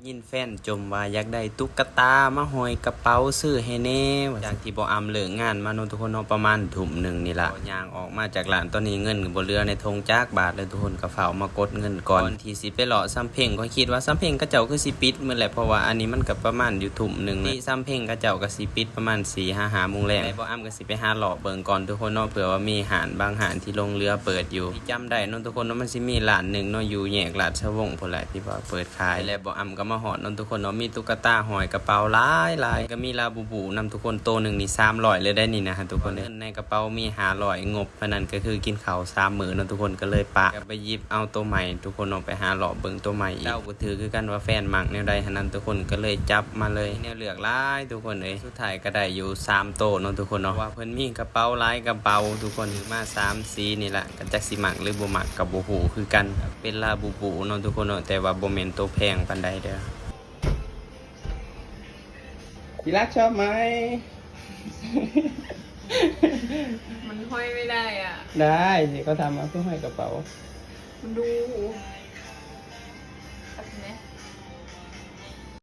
ยินแฟนจมว่าอยากได้ตุ๊กตามาห้อยกระเป๋าซื้อให้แน่จากที่บ่อำเลิกงานมาโนทุกคนเนาะประมาณทุ่มหนึ่งนี่ล่ะย่างออกมาจากร้านตอนนี้เงินบ่เหลือในธงจักบาทเลยทุกคนก็เฝ้ามากดเงินก่อนที่สิไปเลาะซ้ำเพ่งก็คิดว่าซ้ำเพ่งกระเจ้าคือสิปิดมื้อแหละเพราะว่าอันนี้มันก็ประมาณอยู่ทุ่มหนึ่งที่ซ้ำเพ่งกระเจ้าก็สิปิดประมาณ4-5 โมงแลงบ่อำก็สิไปหาเลาะเบิ่งก่อนทุกคนเนาะเผื่อว่ามีหาดบางหาดที่ลงเรือเปิดอยู่ที่จำได้เนาะทุกคนเนาะมันสิมีร้านนึงเนาะอยู่แยกราชวงศ์พุ่นแหละที่ว่าเปิดขายแล้วบ่อำก็มาฮอดเนาะทุกคนเนาะมีตุ๊กตาห้อยกระเป๋าหลายก็มีลาบูบูนำทุกคนโตหนึ่งนี่300เลยได้นี่นะฮะทุกคนเงินในกระเป๋ามี500งบพนันก็คือกินข้าว3 มื้อเนาะทุกคนก็เลยปะก็ไปหยิบเอาตัวใหม่ทุกคนออกไปหาเลาะเบิ่งตัวใหม่เจ้าก็ถือคือกันว่าแฟนมักแนวใดหันนั้นทุกคนก็เลยจับมาเลยแนวเลือกหลายทุกคนสุดท้ายก็ได้อยู่3โตเนาะทุกคนเนาะว่าเพิ่นมีกระเป๋าหลายกระเป๋าทุกคนถือมา3สีนี่แหละก็จักสิมักหรือบ่มักก็บ่ฮู้คือกันเป็นลาบูบูเนาะทุกคนเนาะแต่ว่าบ่แม่นตัวแพงปานใดเด้อพี่รักชอบไหม มันห้อยไม่ได้อ่ะ ได้สิเขาทำมาเพื่อห้อยกระเป๋า มันดู